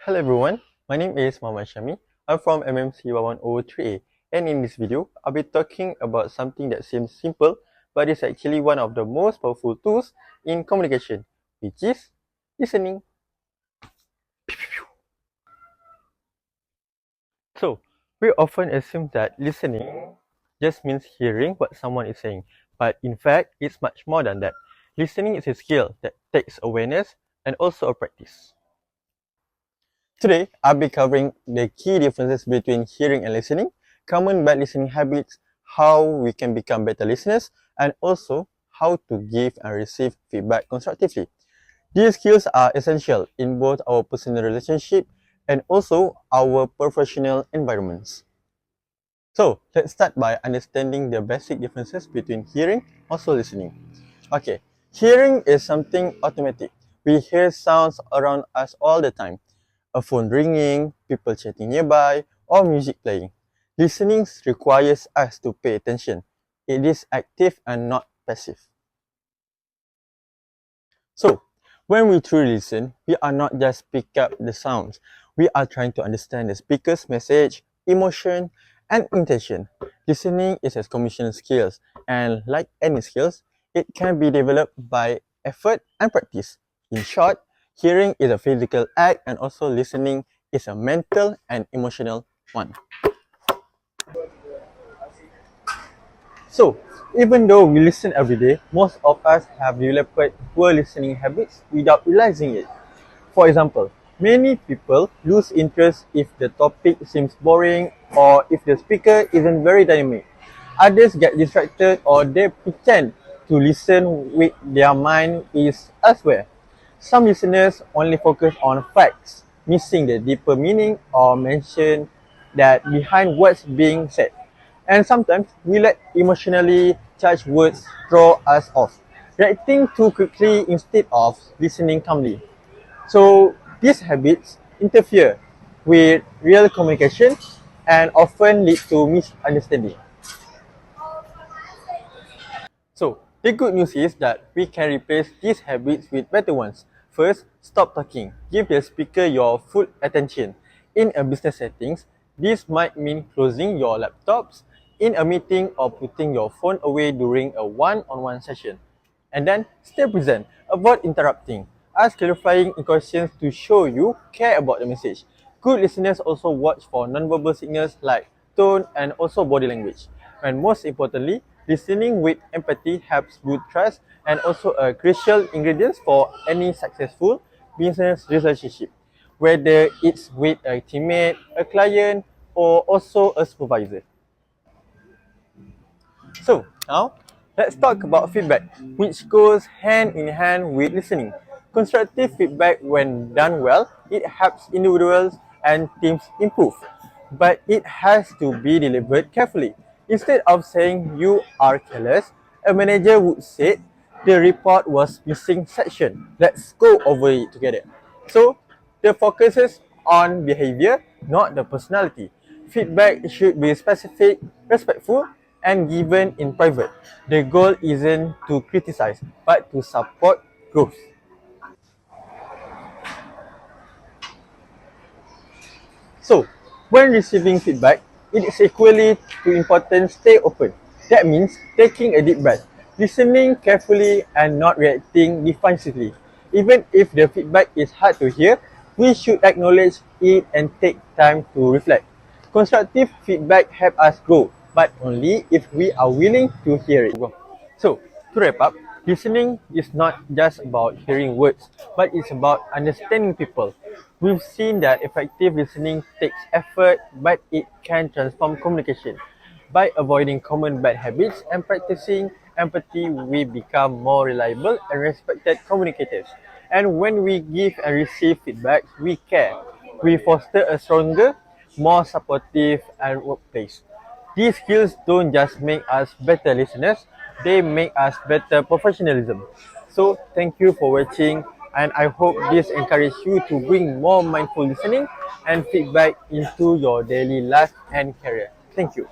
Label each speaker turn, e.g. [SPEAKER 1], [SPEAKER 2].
[SPEAKER 1] Hello everyone, my name is Mohamad Shahmi. I'm from MMC 1103A, and in this video, I'll be talking about something that seems simple but is actually one of the most powerful tools in communication, which is listening. So, we often assume that listening just means hearing what someone is saying, but in fact, it's much more than that. Listening is a skill that takes awareness and also a practice. Today, I'll be covering the key differences between hearing and listening, common bad listening habits, how we can become better listeners, and also how to give and receive feedback constructively. These skills are essential in both our personal relationship and also our professional environments. So, let's start by understanding the basic differences between hearing and also listening. Okay, hearing is something automatic. We hear sounds around us all the time. A phone ringing, people chatting nearby, or music playing. Listening requires us to pay attention. It is active and not passive. So, when we truly listen, we are not just pick up the sounds. We are trying to understand the speaker's message, emotion, and intention. Listening is a communication skills, and like any skills, it can be developed by effort and practice. In short, hearing is a physical act and also listening is a mental and emotional one. So, even though we listen every day, most of us have developed poor listening habits without realizing it. For example, many people lose interest if the topic seems boring or if the speaker isn't very dynamic. Others get distracted or they pretend to listen with their mind is elsewhere. Some listeners only focus on facts, missing the deeper meaning or mention that behind what's being said. And sometimes we let emotionally charged words throw us off, reacting too quickly instead of listening calmly. So these habits interfere with real communication and often lead to misunderstanding. So the good news is that we can replace these habits with better ones. First, stop talking. Give the speaker your full attention. In a business settings, this might mean closing your laptops in a meeting or putting your phone away during a one-on-one session. And then stay present. Avoid interrupting. Ask clarifying questions to show you care about the message. Good listeners also watch for nonverbal signals like tone and also body language. And most importantly, listening with empathy helps build trust and also a crucial ingredient for any successful business relationship, whether it's with a teammate, a client, or also a supervisor. So now, let's talk about feedback, which goes hand in hand with listening. Constructive feedback, when done well, it helps individuals and teams improve. But it has to be delivered carefully. Instead of saying you are careless, a manager would say the report was missing section. Let's go over it together. So, the focuses on behavior, not the personality. Feedback should be specific, respectful, and given in private. The goal isn't to criticize, but to support growth. So, when receiving feedback, it is equally to important stay open. That means taking a deep breath, listening carefully and not reacting defensively. Even if the feedback is hard to hear, we should acknowledge it and take time to reflect. Constructive feedback helps us grow, but only if we are willing to hear it. So, to wrap up, listening is not just about hearing words, but it's about understanding people. We've seen that effective listening takes effort, but it can transform communication. By avoiding common bad habits and practicing empathy, we become more reliable and respected communicators. And when we give and receive feedback, we care. We foster a stronger, more supportive and workplace. These skills don't just make us better listeners, they make us better professionalism. So thank you for watching, and I hope this encourages you to bring more mindful listening and feedback into your daily life and career. Thank you.